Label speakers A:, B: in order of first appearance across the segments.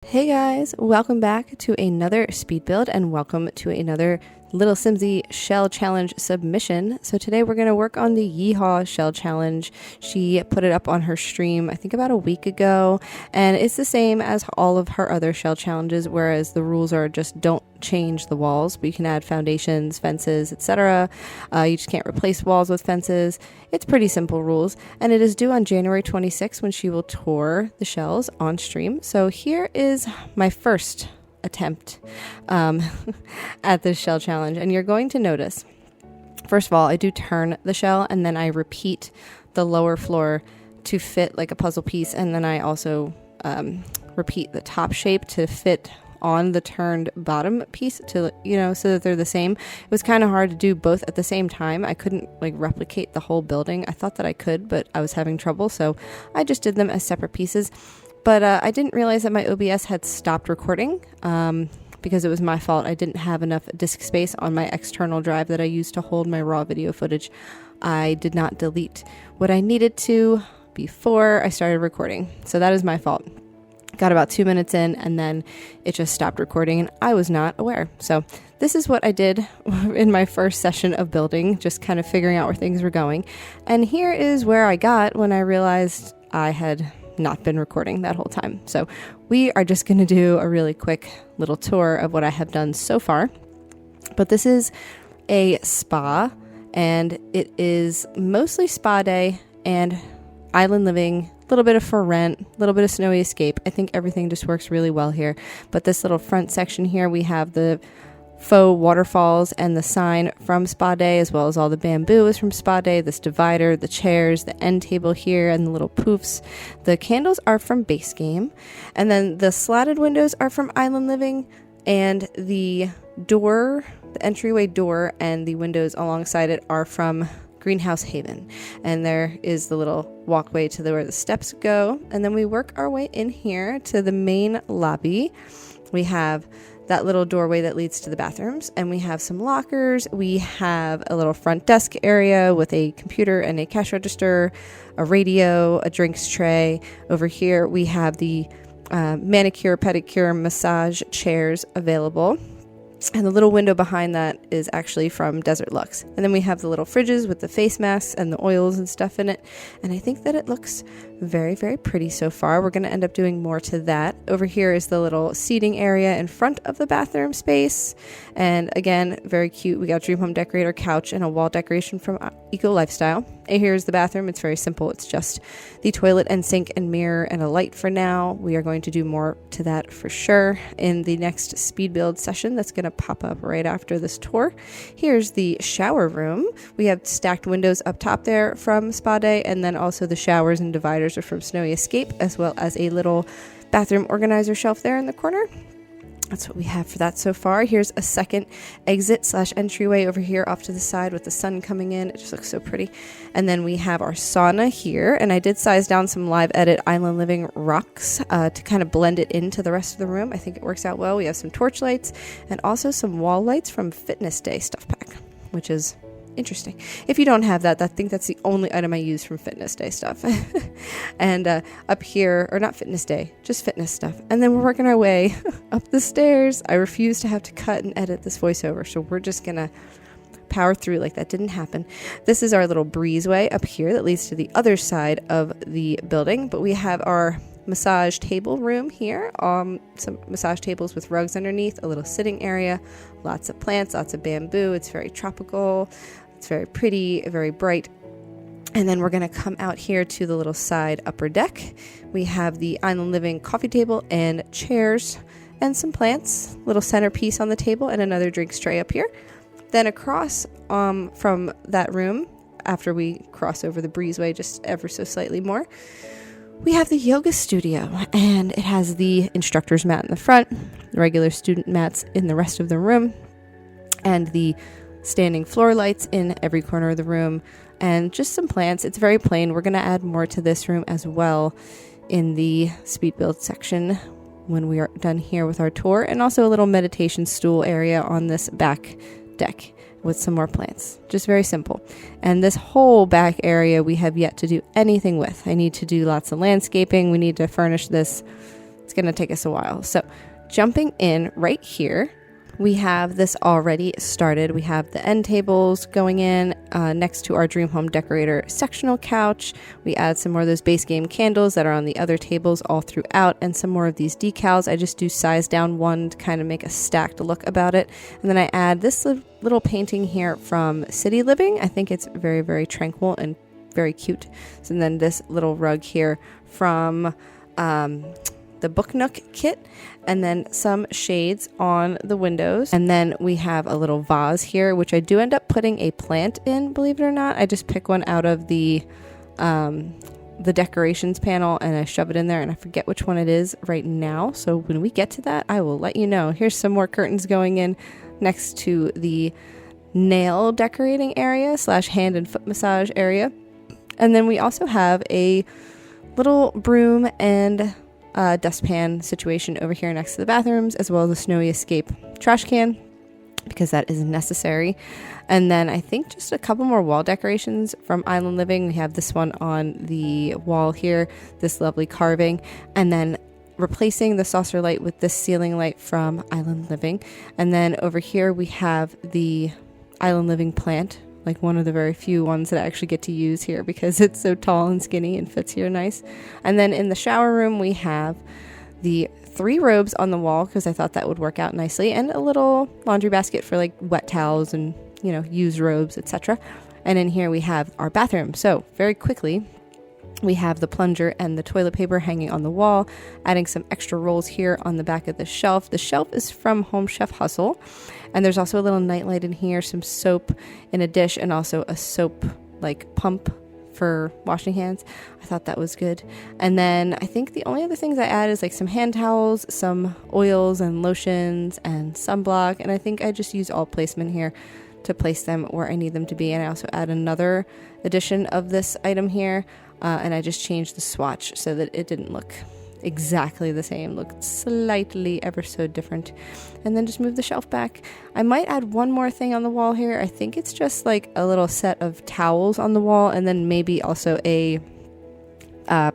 A: Hey guys, welcome back to another speed build and welcome to another Lilsimsie shell challenge submission. So today we're going to work on the Yeehaw shell challenge. She put it up on her stream I think about a week ago, and it's the same as all of her other shell challenges, whereas the rules are just don't change the walls, but you can add foundations, fences, etc. You just can't replace walls with fences. It's pretty simple rules, and it is due on January 26th when she will tour the shells on stream. So here is my first attempt at this shell challenge, and you're going to notice, first of all, I do turn the shell and then I repeat the lower floor to fit like a puzzle piece, and then I also repeat the top shape to fit on the turned bottom piece to, so that they're the same. It was kind of hard to do both at the same time. I couldn't like replicate the whole building. I thought that I could, but I was having trouble, so I just did them as separate pieces. But I didn't realize that my OBS had stopped recording because it was my fault. I didn't have enough disk space on my external drive that I used to hold my raw video footage. I did not delete what I needed to before I started recording. So that is my fault. Got about 2 minutes in and then it just stopped recording and I was not aware. So this is what I did in my first session of building, just kind of figuring out where things were going. And here is where I got when I realized I had not been recording that whole time. So we are just going to do a really quick little tour of what I have done so far. But this is a spa, and it is mostly spa day and island living, a little bit of for rent, a little bit of snowy escape. I think everything just works really well here. But this little front section here, we have the faux waterfalls and the sign from Spa Day, as well as all the bamboo is from Spa Day, this divider, the chairs, the end table here, and the little poofs. The candles are from Base Game, and then the slatted windows are from Island Living, and the door, the entryway door and the windows alongside it are from Greenhouse Haven. And there is the little walkway to where the steps go, and then we work our way in here to the main lobby. We have that little doorway that leads to the bathrooms, and we have some lockers. We have a little front desk area with a computer and a cash register, a radio, a drinks tray. Over here we have the manicure, pedicure, massage chairs available. And the little window behind that is actually from Desert Luxe. And then we have the little fridges with the face masks and the oils and stuff in it. And I think that it looks very, very pretty so far. We're going to end up doing more to that. Over here is the little seating area in front of the bathroom space. And again, very cute. We got a Dream Home Decorator couch and a wall decoration from Eco Lifestyle. And here's the bathroom. It's very simple. It's just the toilet and sink and mirror and a light for now. We are going to do more to that for sure in the next speed build session that's going to pop up right after this tour. Here's the shower room. We have stacked windows up top there from Spa Day, and then also the showers and dividers are from Snowy Escape, as well as a little bathroom organizer shelf there in the corner. That's what we have for that so far. Here's a second exit / entryway over here off to the side with the sun coming in. It just looks so pretty. And then we have our sauna here, and I did size down some Live Edit Island Living rocks to kind of blend it into the rest of the room. I think it works out well. We have some torch lights and also some wall lights from Fitness Day Stuff Pack, which is interesting. If you don't have that, I think that's the only item I use from Fitness Day stuff. And up here, or not Fitness Day, just fitness stuff. And then we're working our way up the stairs. I refuse to have to cut and edit this voiceover, so we're just gonna power through like that didn't happen. This is our little breezeway up here that leads to the other side of the building, but we have our massage table room here, some massage tables with rugs underneath, a little sitting area, lots of plants, lots of bamboo. It's very tropical. It's very pretty, very bright. And then we're going to come out here to the little side upper deck. We have the Island Living coffee table and chairs and some plants, little centerpiece on the table, and another drinks tray up here. Then across from that room, after we cross over the breezeway just ever so slightly more, we have the yoga studio, and it has the instructor's mat in the front, the regular student mats in the rest of the room, and the standing floor lights in every corner of the room, and just some plants. It's very plain. We're going to add more to this room as well in the speed build section when we are done here with our tour, and also a little meditation stool area on this back deck with some more plants. Just very simple. And this whole back area we have yet to do anything with. I need to do lots of landscaping. We need to furnish this it's going to take us a while. So jumping in right here, we have this already started. We have the end tables going in next to our Dream Home Decorator sectional couch. We add some more of those base game candles that are on the other tables all throughout, and some more of these decals. I just do size down one to kind of make a stacked look about it. And then I add this little painting here from City Living. I think it's very, very tranquil and very cute. So, and then this little rug here from the Book Nook kit, and then some shades on the windows. And then we have a little vase here, which I do end up putting a plant in, believe it or not. I just pick one out of the decorations panel and I shove it in there, and I forget which one it is right now. So when we get to that, I will let you know. Here's some more curtains going in next to the nail decorating area / hand and foot massage area. And then we also have a little broom and dustpan situation over here next to the bathrooms, as well as a snowy escape trash can, because that is necessary. And then I think just a couple more wall decorations from Island Living. We have this one on the wall here, this lovely carving, and then replacing the saucer light with this ceiling light from Island Living. And then over here we have the Island Living plant, like one of the very few ones that I actually get to use here because it's so tall and skinny and fits here nice. And then in the shower room, we have the 3 robes on the wall because I thought that would work out nicely, and a little laundry basket for like wet towels and, you know, used robes, etc. And in here we have our bathroom. So very quickly, we have the plunger and the toilet paper hanging on the wall, adding some extra rolls here on the back of the shelf. The shelf is from Home Chef Hustle, and there's also a little nightlight in here, some soap in a dish, and also a soap like pump for washing hands. I thought that was good. And then I think the only other things I add is like some hand towels, some oils and lotions, and sunblock. And I think I just use all placement here to place them where I need them to be. And I also add another edition of this item here. And I just changed the swatch so that it didn't look exactly the same, looked slightly ever so different. And then just move the shelf back. I might add one more thing on the wall here. I think it's just like a little set of towels on the wall, and then maybe also a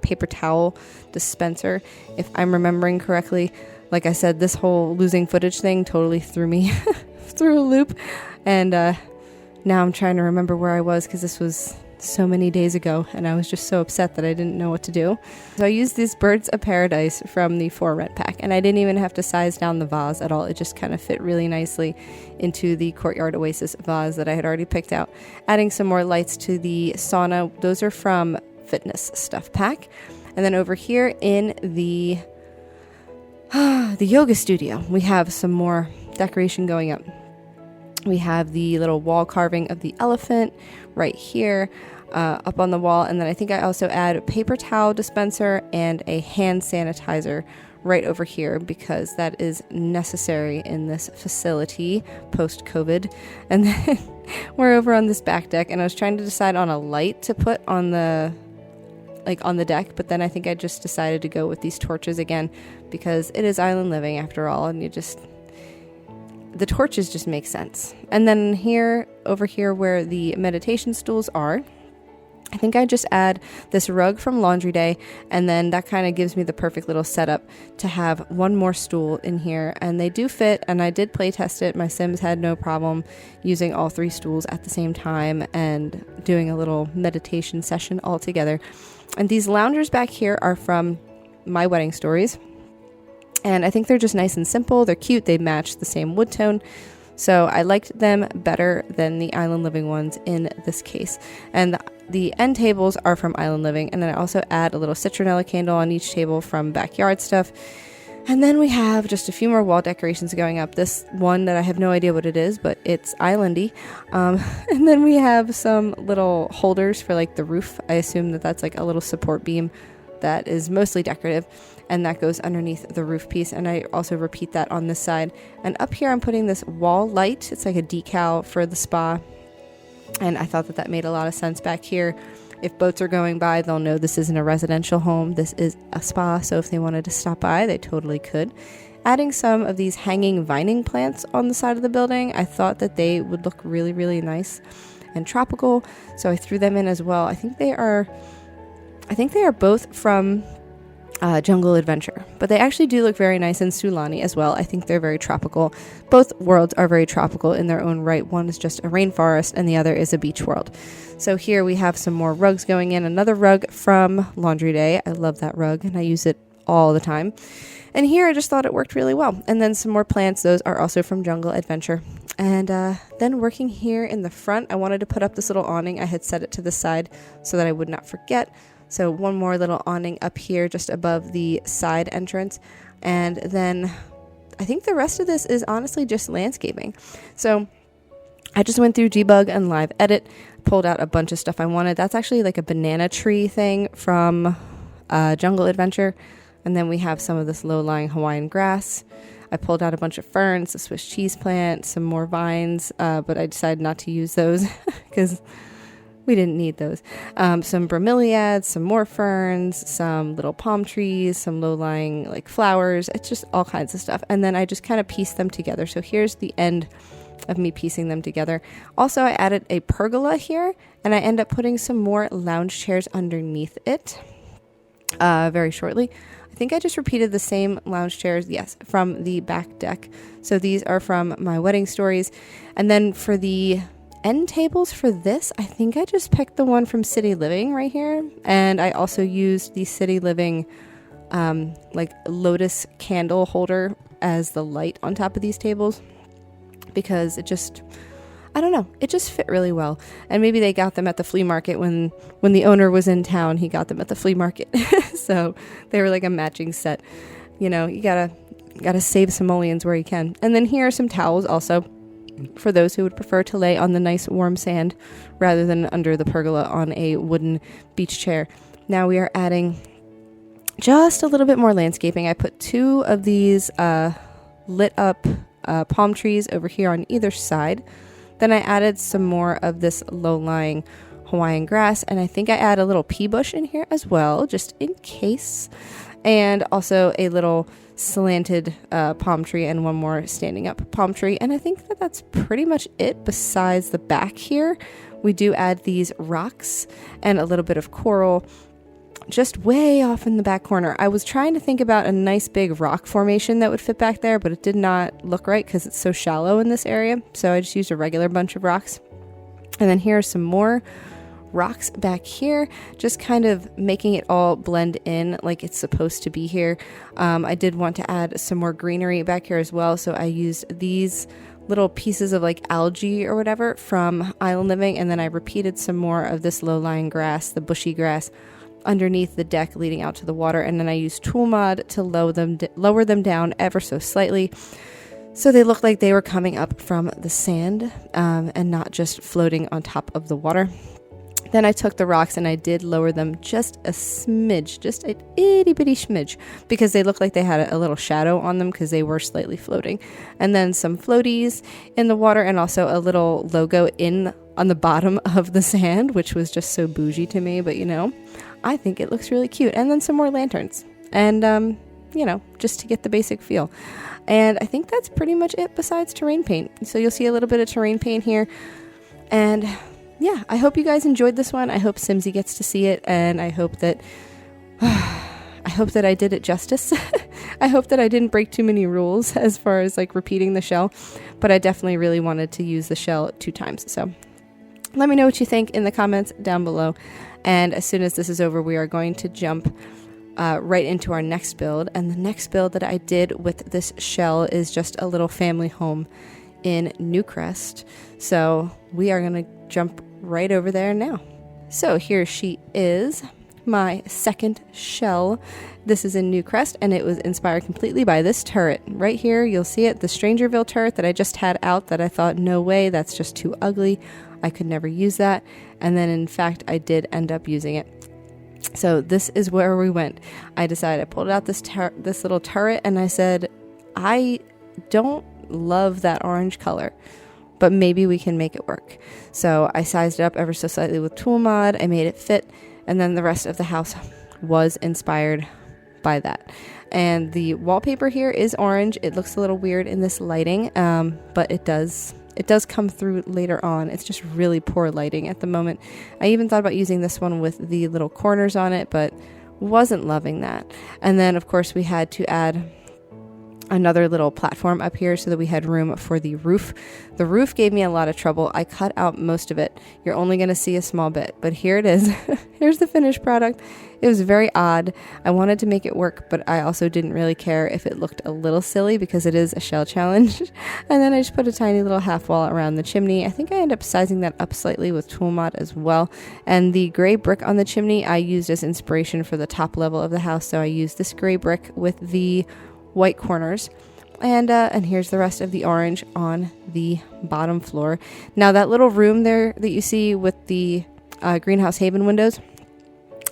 A: paper towel dispenser, if I'm remembering correctly. Like I said, this whole losing footage thing totally threw me through a loop, and now I'm trying to remember where I was because this was so many days ago, and I was just so upset that I didn't know what to do. So I used these Birds of Paradise from the For Rent pack, and I didn't even have to size down the vase at all. It just kind of fit really nicely into the Courtyard Oasis vase that I had already picked out. Adding some more lights to the sauna. Those are from Fitness Stuff pack. And then over here in the yoga studio, we have some more decoration going up. We have the little wall carving of the elephant right here up on the wall. And then I think I also add a paper towel dispenser and a hand sanitizer right over here because that is necessary in this facility post-COVID. And then we're over on this back deck, and I was trying to decide on a light to put on the deck, but then I think I just decided to go with these torches again because it is Island Living after all, and the torches just make sense. And then over here where the meditation stools are, I think I just add this rug from Laundry Day, and then that kind of gives me the perfect little setup to have one more stool in here. And they do fit, and I did play test it. My Sims had no problem using all 3 stools at the same time and doing a little meditation session all together. And these loungers back here are from My Wedding Stories. And I think they're just nice and simple. They're cute. They match the same wood tone. So I liked them better than the Island Living ones in this case. And the end tables are from Island Living. And then I also add a little citronella candle on each table from Backyard Stuff. And then we have just a few more wall decorations going up. This one that I have no idea what it is, but it's islandy. And then we have some little holders for like the roof. I assume that that's like a little support beam that is mostly decorative, and that goes underneath the roof piece. And I also repeat that on this side. And up here I'm putting this wall light. It's like a decal for the spa, and I thought that made a lot of sense back here. If boats are going by, they'll know this isn't a residential home. This is a spa, so if they wanted to stop by, they totally could. Adding some of these hanging vining plants on the side of the building, I thought that they would look really, really nice and tropical, so I threw them in as well. I think they are both from Jungle Adventure. But they actually do look very nice in Sulani as well. I think they're very tropical. Both worlds are very tropical in their own right. One is just a rainforest and the other is a beach world. So here we have some more rugs going in. Another rug from Laundry Day. I love that rug and I use it all the time. And here I just thought it worked really well. And then some more plants. Those are also from Jungle Adventure. And then working here in the front, I wanted to put up this little awning. I had set it to the side so that I would not forget. So one more little awning up here just above the side entrance. And then I think the rest of this is honestly just landscaping. So I just went through debug and live edit, pulled out a bunch of stuff I wanted. That's actually like a banana tree thing from Jungle Adventure. And then we have some of this low-lying Hawaiian grass. I pulled out a bunch of ferns, a Swiss cheese plant, some more vines, but I decided not to use those because we didn't need those. Some bromeliads, some more ferns, some little palm trees, some low-lying like flowers. It's just all kinds of stuff. And then I just kind of pieced them together. So here's the end of me piecing them together. Also, I added a pergola here, and I end up putting some more lounge chairs underneath it very shortly. I think I just repeated the same lounge chairs, yes, from the back deck. So these are from my wedding stories. And then for the end tables for this, I think I just picked the one from City Living right here. And I also used the City Living like lotus candle holder as the light on top of these tables because it just, I don't know, it just fit really well. And maybe they got them at the flea market when the owner was in town. He got them at the flea market. So they were like a matching set. You know, you gotta save simoleons where you can. And then here are some towels also for those who would prefer to lay on the nice warm sand rather than under the pergola on a wooden beach chair. Now we are adding just a little bit more landscaping. I put 2 of these lit up palm trees over here on either side. Then I added some more of this low-lying Hawaiian grass, and I think I add a little pea bush in here as well, just in case. And also a little slanted palm tree and one more standing up palm tree. And I think that that's pretty much it besides the back here. We do add these rocks and a little bit of coral just way off in the back corner. I was trying to think about a nice big rock formation that would fit back there, but it did not look right because it's so shallow in this area. So I just used a regular bunch of rocks. And then here are some more rocks back here, just kind of making it all blend in like it's supposed to be here. I did want to add some more greenery back here as well. So I used these little pieces of like algae or whatever from Island Living. And then I repeated some more of this low-lying grass, the bushy grass, underneath the deck leading out to the water. And then I used tool mod to lower them down ever so slightly so they looked like they were coming up from the sand and not just floating on top of the water. Then I took the rocks and I did lower them just a smidge, just an itty bitty smidge, because they looked like they had a little shadow on them because they were slightly floating. And then some floaties in the water and also a little logo on the bottom of the sand, which was just so bougie to me, but you know, I think it looks really cute. And then some more lanterns and, you know, just to get the basic feel. And I think that's pretty much it besides terrain paint. So you'll see a little bit of terrain paint here. And yeah, I hope you guys enjoyed this one. I hope Simsie gets to see it. And I hope that I did it justice. I hope that I didn't break too many rules as far as like repeating the shell. But I definitely really wanted to use the shell 2 times. So let me know what you think in the comments down below. And as soon as this is over, we are going to jump right into our next build. And the next build that I did with this shell is just a little family home in Newcrest. So we are going to jump right over there now. So here she is, my second shell. This is in Newcrest, and it was inspired completely by this turret. Right here, you'll see it, the Strangerville turret that I just had out that I thought, no way, that's just too ugly. I could never use that. And then, in fact, I did end up using it. So this is where we went. I pulled out this little turret, and I said, I don't love that orange color, but maybe we can make it work. So I sized it up ever so slightly with tool mod. I made it fit, and then the rest of the house was inspired by that. And the wallpaper here is orange. It looks a little weird in this lighting, but it does come through later on. It's just really poor lighting at the moment. I even thought about using this one with the little corners on it, but wasn't loving that. And then of course we had to add another little platform up here so that we had room for the roof. The roof gave me a lot of trouble. I cut out most of it. You're only going to see a small bit, but here it is. Here's the finished product. It was very odd. I wanted to make it work, but I also didn't really care if it looked a little silly because it is a shell challenge. And then I just put a tiny little half wall around the chimney. I think I ended up sizing that up slightly with tool mod as well. And the gray brick on the chimney I used as inspiration for the top level of the house. So I used this gray brick with the white corners, and here's the rest of the orange on the bottom floor. Now that little room there that you see with the greenhouse haven windows,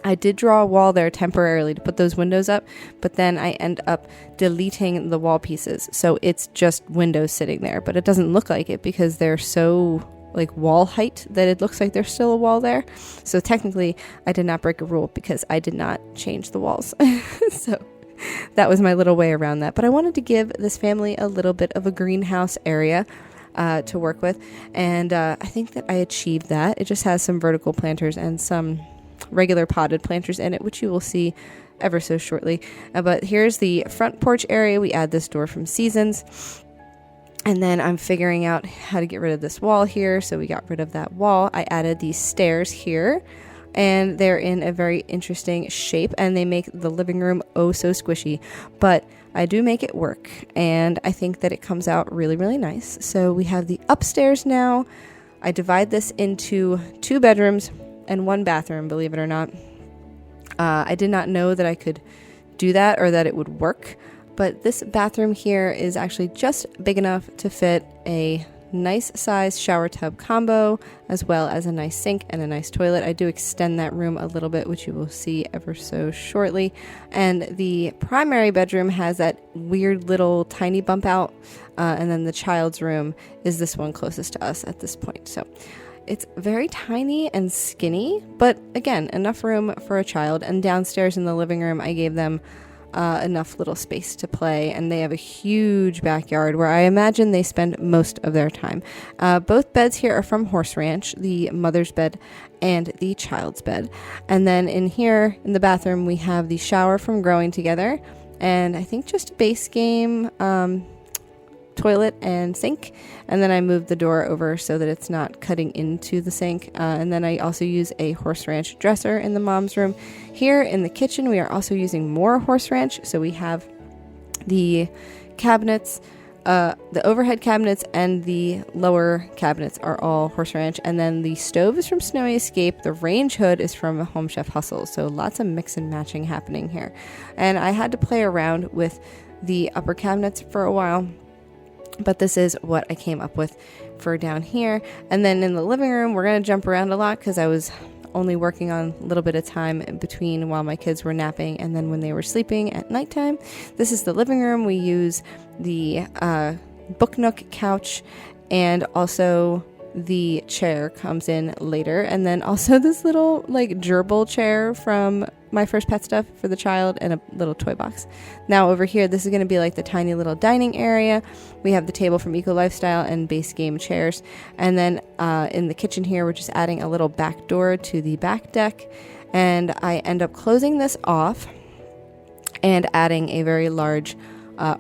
A: I did draw a wall there temporarily to put those windows up, but then I end up deleting the wall pieces, so it's just windows sitting there, but it doesn't look like it because they're so like wall height that it looks like there's still a wall there. So technically I did not break a rule because I did not change the walls. So that was my little way around that. But I wanted to give this family a little bit of a greenhouse area to work with. And I think that I achieved that. It just has some vertical planters and some regular potted planters in it, which you will see ever so shortly. But here's the front porch area. We add this door from Seasons. And then I'm figuring out how to get rid of this wall here. So we got rid of that wall. I added these stairs here. And they're in a very interesting shape, and they make the living room oh so squishy, but I do make it work, and I think that it comes out really, really nice. So we have the upstairs now. I divide this into 2 bedrooms and 1 bathroom, believe it or not. I did not know that I could do that or that it would work, but this bathroom here is actually just big enough to fit a nice size shower tub combo, as well as a nice sink and a nice toilet. I do extend that room a little bit, which you will see ever so shortly. And the primary bedroom has that weird little tiny bump out, and then the child's room is this one closest to us at this point. So it's very tiny and skinny, but again, enough room for a child. And downstairs in the living room, I gave them enough little space to play, and they have a huge backyard where I imagine they spend most of their time. Both beds here are from Horse Ranch, the mother's bed and the child's bed. And then in here in the bathroom, we have the shower from Growing Together, and I think just a base game toilet and sink. And then I moved the door over so that it's not cutting into the sink. And then I also use a Horse Ranch dresser in the mom's room. Here in the kitchen, we are also using more Horse Ranch. So we have the cabinets, the overhead cabinets and the lower cabinets are all Horse Ranch. And then the stove is from Snowy Escape. The range hood is from Home Chef Hustle. So lots of mix and matching happening here. And I had to play around with the upper cabinets for a while, but this is what I came up with for down here. And then in the living room, we're going to jump around a lot because I was only working on a little bit of time in between while my kids were napping and then when they were sleeping at nighttime. This is the living room. We use the book nook couch, and also the chair comes in later, and then also this little like gerbil chair from My First Pet Stuff for the child, and a little toy box. Now over here, this is going to be like the tiny little dining area. We have the table from Eco Lifestyle and base game chairs, and then in the kitchen here, we're just adding a little back door to the back deck, and I end up closing this off and adding a very large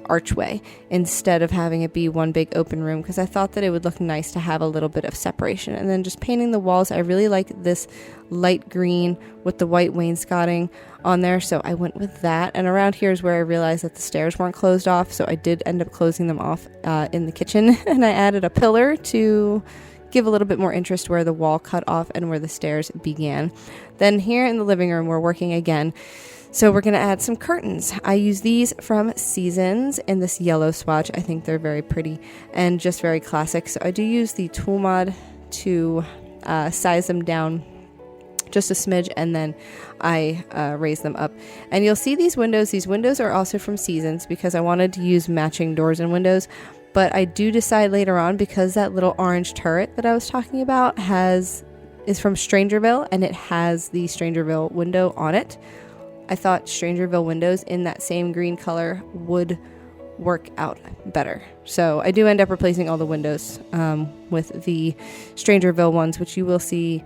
A: archway instead of having it be one big open room, because I thought that it would look nice to have a little bit of separation. And then just painting the walls, I really like this light green with the white wainscoting on there, so I went with that. And around here is where I realized that the stairs weren't closed off, so I did end up closing them off in the kitchen, and I added a pillar to give a little bit more interest where the wall cut off and where the stairs began. Then here in the living room, we're working again. So we're going to add some curtains. I use these from Seasons in this yellow swatch. I think they're very pretty and just very classic. So I do use the tool mod to size them down just a smidge, and then I raise them up. And you'll see these windows. These windows are also from Seasons because I wanted to use matching doors and windows. But I do decide later on, because that little orange turret that I was talking about is from Strangerville, and it has the Strangerville window on it. I thought Strangerville windows in that same green color would work out better. So I do end up replacing all the windows with the Strangerville ones, which you will see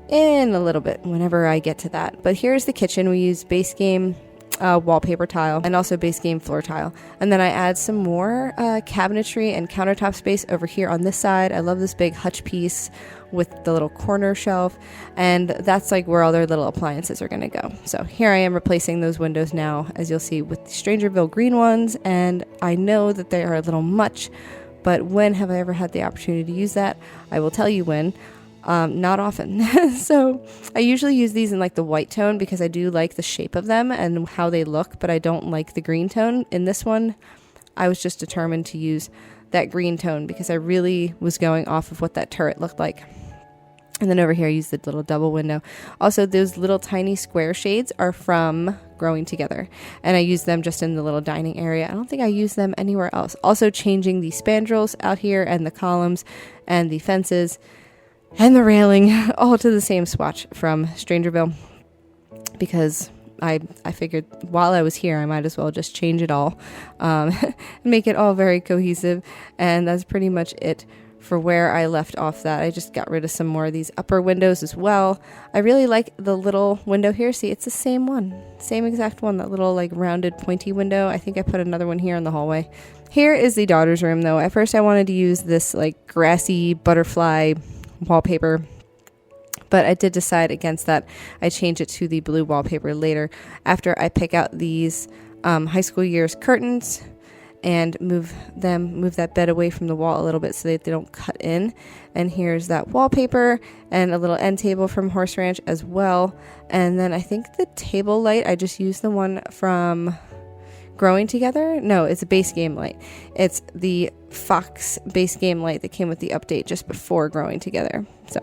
A: in a little bit whenever I get to that. But here's the kitchen. We use base game wallpaper tile and also base game floor tile. And then I add some more cabinetry and countertop space over here on this side. I love this big hutch piece with the little corner shelf, and that's like where all their little appliances are going to go. So here I am replacing those windows now, as you'll see, with the Strangerville green ones, and I know that they are a little much, but when have I ever had the opportunity to use that? I will tell you when. Not often. So I usually use these in like the white tone because I do like the shape of them and how they look, but I don't like the green tone. In this one, I was just determined to use that green tone because I really was going off of what that turret looked like. And then over here, I use the little double window. Also, those little tiny square shades are from Growing Together, and I use them just in the little dining area. I don't think I use them anywhere else. Also changing the spandrels out here and the columns and the fences and the railing all to the same swatch from Strangerville, because I figured while I was here, I might as well just change it all, and make it all very cohesive. And that's pretty much it for where I left off that. I just got rid of some more of these upper windows as well. I really like the little window here. See, it's the same one, same exact one, that little like rounded pointy window. I think I put another one here in the hallway. Here is the daughter's room though. At first I wanted to use this like grassy butterfly wallpaper, but I did decide against that. I changed it to the blue wallpaper later after I pick out these high school years curtains and move that bed away from the wall a little bit so that they don't cut in. And here's that wallpaper and a little end table from Horse Ranch as well. And then I think the table light, I just used the one from Growing Together. No, it's a base game light. It's the Fox base game light that came with the update just before Growing Together. So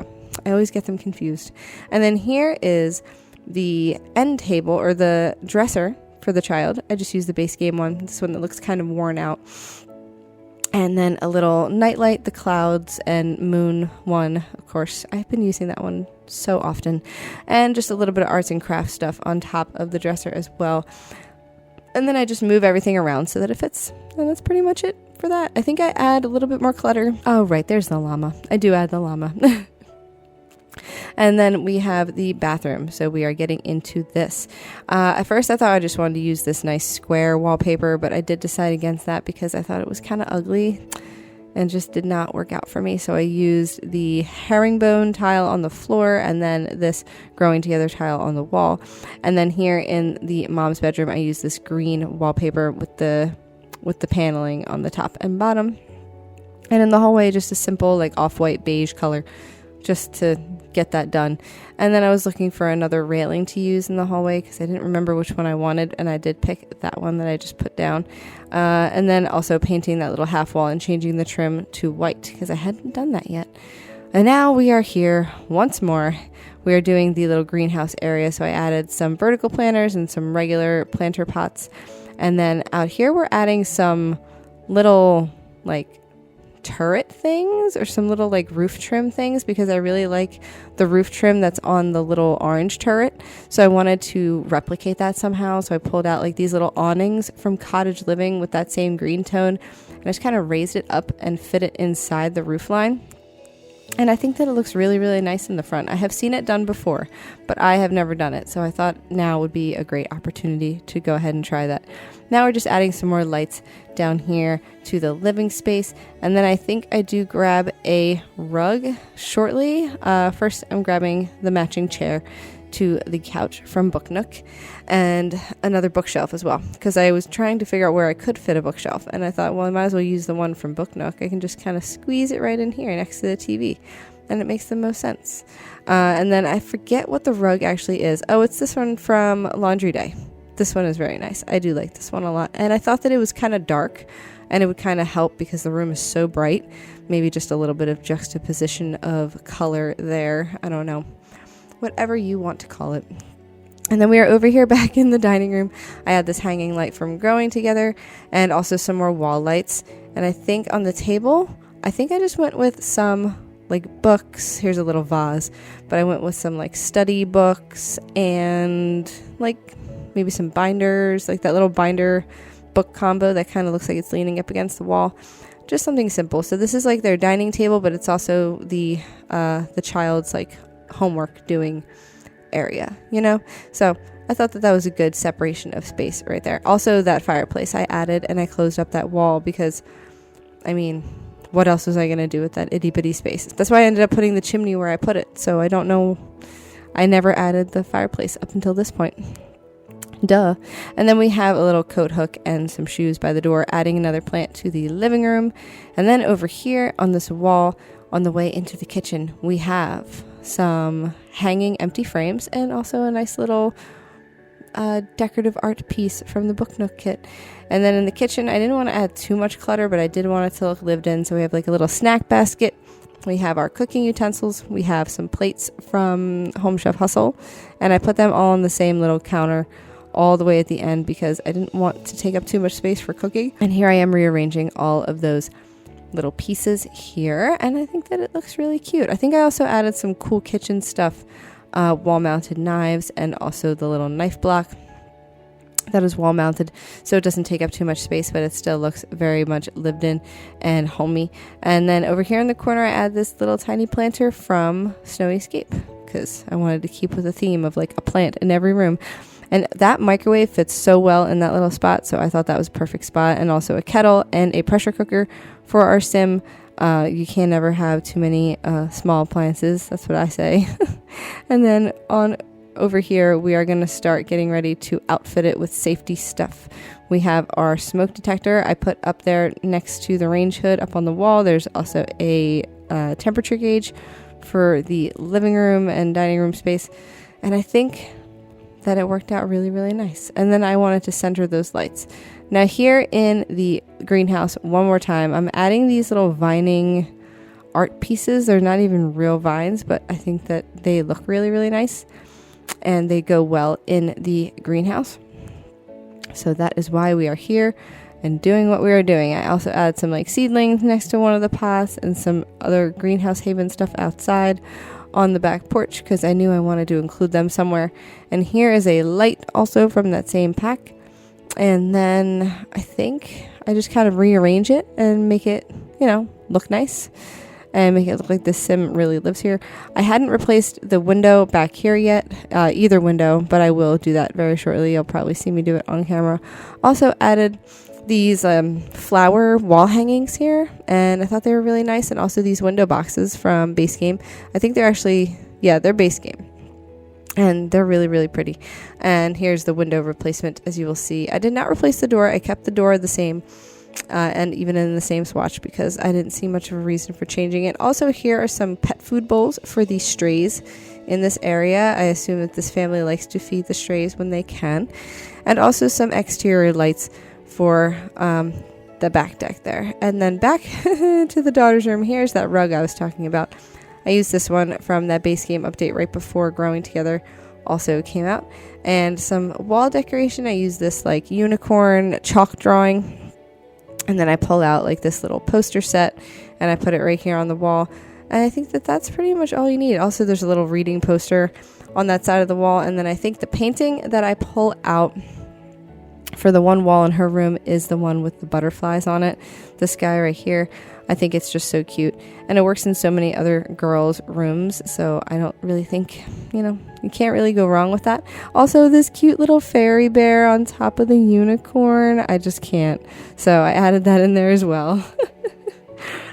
A: I always get them confused. And then here is the end table, or the dresser for the child. I just used the base game one, this one that looks kind of worn out. And then a little nightlight, the clouds and moon one. Of course, I've been using that one so often. And just a little bit of arts and crafts stuff on top of the dresser as well. And then I just move everything around so that it fits. And that's pretty much it for that. I think I add a little bit more clutter. Oh, right, there's the llama. I do add the llama. And then we have the bathroom. So we are getting into this. At first I thought I just wanted to use this nice square wallpaper, but I did decide against that because I thought it was kind of ugly and just did not work out for me. So I used the herringbone tile on the floor and then this Growing Together tile on the wall. And then here in the mom's bedroom, I used this green wallpaper with the paneling on the top and bottom. And in the hallway, just a simple like off-white beige color, just to get that done. And then I was looking for another railing to use in the hallway because I didn't remember which one I wanted, and I did pick that one that I just put down. And then also painting that little half wall and changing the trim to white because I hadn't done that yet. And now we are here once more. We are doing the little greenhouse area, so I added some vertical planters and some regular planter pots. And then out here we're adding some little like turret things or some little like roof trim things because I really like the roof trim that's on the little orange turret. So I wanted to replicate that somehow. So I pulled out like these little awnings from Cottage Living with that same green tone, and I just kind of raised it up and fit it inside the roof line. And I think that it looks really, really nice in the front. I have seen it done before, but I have never done it. So I thought now would be a great opportunity to go ahead and try that. Now we're just adding some more lights down here to the living space. And then I think I do grab a rug shortly. First, I'm grabbing the matching chair to the couch from Book Nook and another bookshelf as well, because I was trying to figure out where I could fit a bookshelf, and I thought, well, I might as well use the one from Book Nook. I can just kind of squeeze it right in here next to the TV, and it makes the most sense. And then I forget what the rug actually is. Oh, it's this one from Laundry Day. This one is very nice. I do like this one a lot, and I thought that it was kind of dark and it would kind of help because the room is so bright. Maybe just a little bit of juxtaposition of color there. I don't know. Whatever you want to call it. And then we are over here back in the dining room. I had this hanging light from Growing Together and also some more wall lights. And I think on the table, I think I just went with some like books. Here's a little vase, but I went with some like study books and like maybe some binders, like that little binder book combo that kind of looks like it's leaning up against the wall. Just something simple. So this is like their dining table, but it's also the child's like homework doing area, you know? So I thought that was a good separation of space right there. Also, that fireplace I added, and I closed up that wall because, I mean, what else was I going to do with that itty bitty space? That's why I ended up putting the chimney where I put it. So I don't know. I never added the fireplace up until this point. Duh. And then we have a little coat hook and some shoes by the door, adding another plant to the living room. And then over here on this wall, on the way into the kitchen, we have some hanging empty frames and also a nice little decorative art piece from the Book Nook kit. And then in the kitchen, I didn't want to add too much clutter, but I did want it to look lived in. So we have like a little snack basket. We have our cooking utensils. We have some plates from Home Chef Hustle. And I put them all on the same little counter all the way at the end because I didn't want to take up too much space for cooking. And here I am rearranging all of those little pieces here, and I think that it looks really cute. I think I also added some cool kitchen stuff, wall-mounted knives, and also the little knife block that is wall-mounted, so it doesn't take up too much space, but it still looks very much lived in and homey. And then over here in the corner, I add this little tiny planter from Snowy Escape because I wanted to keep with the theme of like a plant in every room. And that microwave fits so well in that little spot, so I thought that was a perfect spot. And also a kettle and a pressure cooker for our sim. You can never have too many small appliances, that's what I say. And then on over here, we are going to start getting ready to outfit it with safety stuff. We have our smoke detector I put up there next to the range hood up on the wall. There's also a temperature gauge for the living room and dining room space. And I think that it worked out really, really nice. And then I wanted to center those lights. Now here in the greenhouse, one more time, I'm adding these little vining art pieces. They're not even real vines, but I think that they look really, really nice. And they go well in the greenhouse. So that is why we are here and doing what we are doing. I also added some like seedlings next to one of the pots and some other greenhouse haven stuff outside on the back porch because I knew I wanted to include them somewhere. And here is a light also from that same pack. And then I think I just kind of rearrange it and make it, you know, look nice and make it look like the sim really lives here. I hadn't replaced the window back here yet, either window, but I will do that very shortly. You'll probably see me do it on camera. Also added these flower wall hangings here, and I thought they were really nice. And also these window boxes from Base Game. I think they're actually, yeah, they're Base Game. And they're really, really pretty. And here's the window replacement, as you will see. I did not replace the door. I kept the door the same, and even in the same swatch because I didn't see much of a reason for changing it. Also, here are some pet food bowls for the strays in this area. I assume that this family likes to feed the strays when they can. And also some exterior lights for the back deck there. And then back to the daughter's room. Here's that rug I was talking about. I used this one from that Base Game update right before Growing Together also came out. And some wall decoration. I used this like unicorn chalk drawing. And then I pulled out like this little poster set and I put it right here on the wall. And I think that that's pretty much all you need. Also, there's a little reading poster on that side of the wall. And then I think the painting that I pull out for the one wall in her room is the one with the butterflies on it. This guy right here. I think it's just so cute. And it works in so many other girls' rooms. So I don't really think, you know, you can't really go wrong with that. Also, this cute little fairy bear on top of the unicorn. I just can't. So I added that in there as well.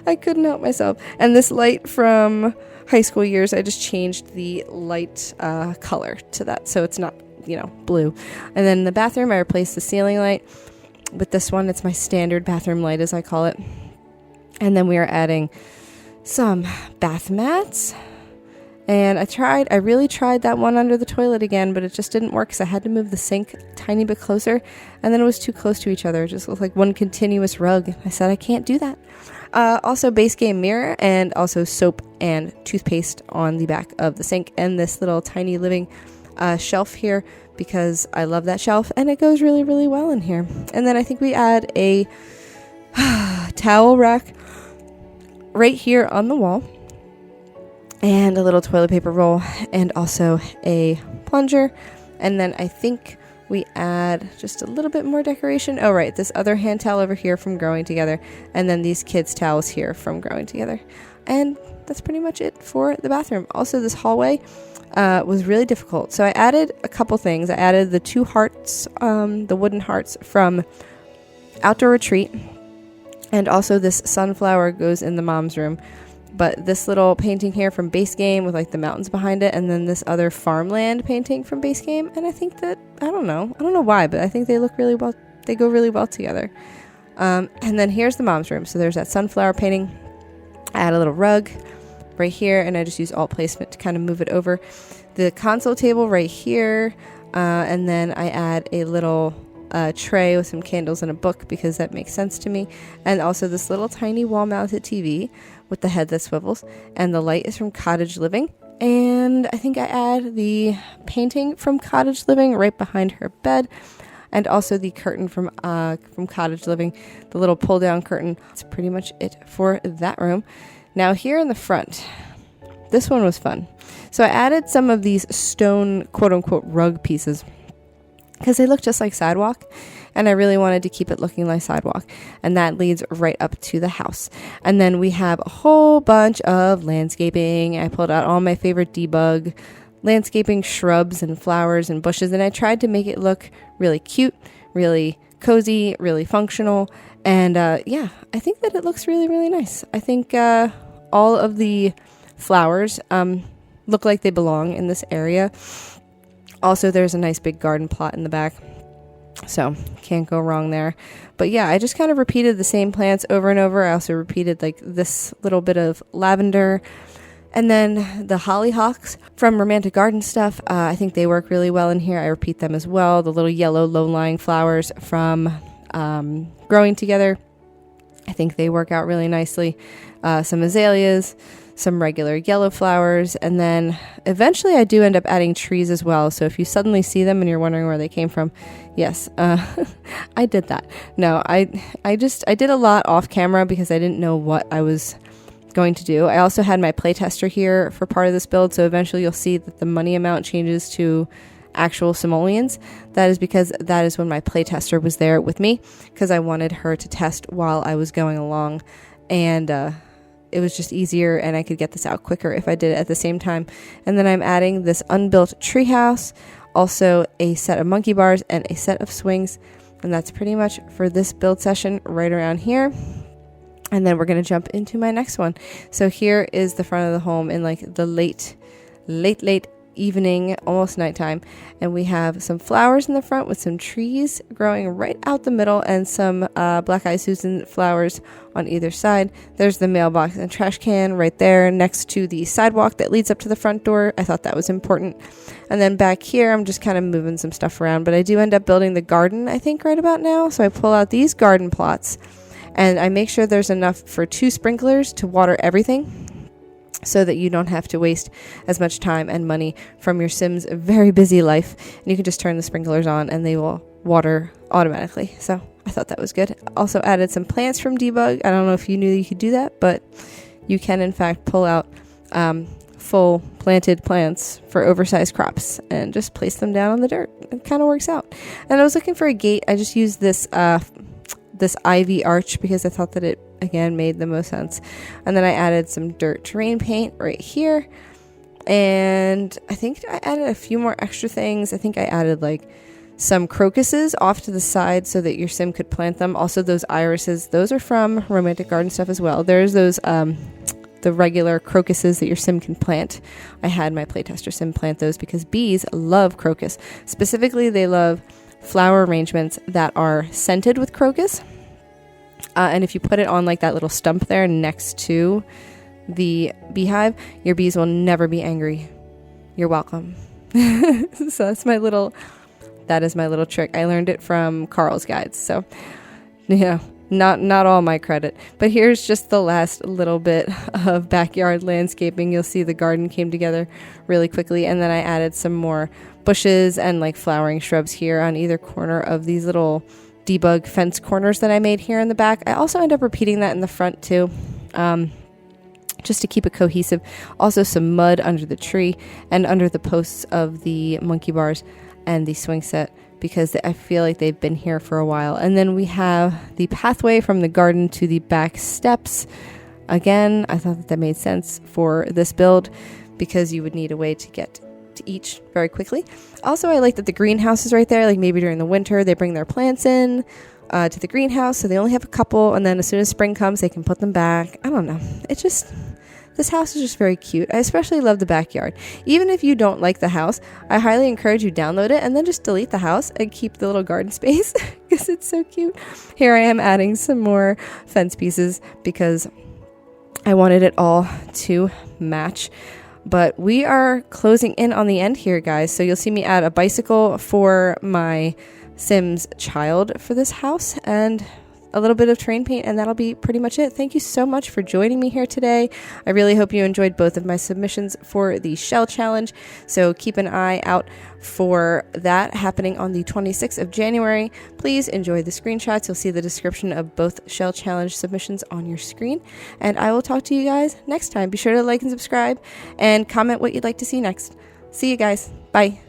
A: I couldn't help myself. And this light from high school years, I just changed the light color to that. So it's not, you know, blue. And then in the bathroom, I replaced the ceiling light with this one. It's my standard bathroom light, as I call it. And then we are adding some bath mats. And I really tried that one under the toilet again, but it just didn't work because I had to move the sink a tiny bit closer. And then it was too close to each other. It just looked like one continuous rug. I said, I can't do that. Also Base Game mirror and also soap and toothpaste on the back of the sink. And this little tiny living shelf here because I love that shelf. And it goes really, really well in here. And then I think we add a towel rack right here on the wall and a little toilet paper roll and also a plunger. And then I think we add just a little bit more decoration. Oh, right. This other hand towel over here from Growing Together. And then these kids' towels here from Growing Together. And that's pretty much it for the bathroom. Also, this hallway was really difficult. So I added a couple things. I added the 2 hearts, the wooden hearts from Outdoor Retreat. And also this sunflower goes in the mom's room. But this little painting here from Base Game with like the mountains behind it, and then this other farmland painting from Base Game. And I think that, I don't know why, but I think they look really well, they go really well together. And then here's the mom's room. So there's that sunflower painting. I add a little rug right here, and I just use alt placement to kind of move it over. The console table right here, and then I add a little tray with some candles and a book because that makes sense to me. And also this little tiny wall-mounted TV with the head that swivels, and the light is from Cottage Living. And I think I add the painting from Cottage Living right behind her bed, and also the curtain from Cottage Living, the little pull-down curtain. That's pretty much it for that room. Now here in the front, this one was fun. So I added some of these stone quote-unquote rug pieces because they look just like sidewalk, and I really wanted to keep it looking like sidewalk, and that leads right up to the house. And then we have a whole bunch of landscaping. I pulled out all my favorite debug landscaping shrubs and flowers and bushes, and I tried to make it look really cute, really cozy, really functional. And yeah, I think that it looks really, really nice. I think all of the flowers look like they belong in this area. Also, there's a nice big garden plot in the back, so can't go wrong there. But yeah, I just kind of repeated the same plants over and over. I also repeated like this little bit of lavender, and then the hollyhocks from Romantic Garden Stuff. I think they work really well in here. I repeat them as well. The little yellow low-lying flowers from Growing Together, I think they work out really nicely. Some azaleas, some regular yellow flowers, and then eventually I do end up adding trees as well. So if you suddenly see them and you're wondering where they came from, yes, I did that. No, I did a lot off camera because I didn't know what I was going to do. I also had my playtester here for part of this build, so eventually you'll see that the money amount changes to actual simoleons. That is because that is when my playtester was there with me, because I wanted her to test while I was going along, and it was just easier and I could get this out quicker if I did it at the same time. And then I'm adding this unbuilt treehouse, also a set of monkey bars and a set of swings, and that's pretty much for this build session right around here. And then we're going to jump into my next one. So here is the front of the home in like the late evening, almost nighttime, and we have some flowers in the front with some trees growing right out the middle, and some Black Eyed Susan flowers on either side. There's the mailbox and trash can right there next to the sidewalk that leads up to the front door. I thought that was important. And then back here, I'm just kind of moving some stuff around, but I do end up building the garden, I think, right about now. So I pull out these garden plots, and I make sure there's enough for 2 sprinklers to water everything, so that you don't have to waste as much time and money from your Sim's very busy life. And you can just turn the sprinklers on and they will water automatically. So I thought that was good. Also added some plants from Debug. I don't know if you knew you could do that, but you can in fact pull out full planted plants for oversized crops and just place them down on the dirt. It kind of works out. And I was looking for a gate. I just used this ivy arch because I thought that it again made the most sense. And then I added some dirt terrain paint right here, and I think I added a few more extra things. I think I added like some crocuses off to the side so that your Sim could plant them. Also those irises, those are from Romantic Garden Stuff as well. There's those the regular crocuses that your Sim can plant. I had my playtester Sim plant those because bees love crocus. Specifically, they love flower arrangements that are scented with crocus. And if you put it on like that little stump there next to the beehive, your bees will never be angry. You're welcome. So that is my little trick. I learned it from Carl's guides. So, yeah, not all my credit. But here's just the last little bit of backyard landscaping. You'll see the garden came together really quickly. And then I added some more bushes and like flowering shrubs here on either corner of these little Debug fence corners that I made here in the back. I also end up repeating that in the front too, just to keep it cohesive. Also some mud under the tree and under the posts of the monkey bars and the swing set, because I feel like they've been here for a while. And then we have the pathway from the garden to the back steps. again, I thought that made sense for this build because you would need a way to get to each very quickly. Also, I like that the greenhouse is right there. Like maybe during the winter, they bring their plants in to the greenhouse, so they only have a couple, and then as soon as spring comes, they can put them back. I don't know. This house is just very cute. I especially love the backyard. Even if you don't like the house, I highly encourage you download it and then just delete the house and keep the little garden space because it's so cute. Here I am adding some more fence pieces because I wanted it all to match. But we are closing in on the end here, guys. So you'll see me add a bicycle for my Sims child for this house and a little bit of terrain paint, and that'll be pretty much it. Thank you so much for joining me here today. I really hope you enjoyed both of my submissions for the shell challenge. So keep an eye out for that happening on the 26th of January. Please enjoy the screenshots. You'll see the description of both shell challenge submissions on your screen. And I will talk to you guys next time. Be sure to like and subscribe and comment what you'd like to see next. See you guys. Bye.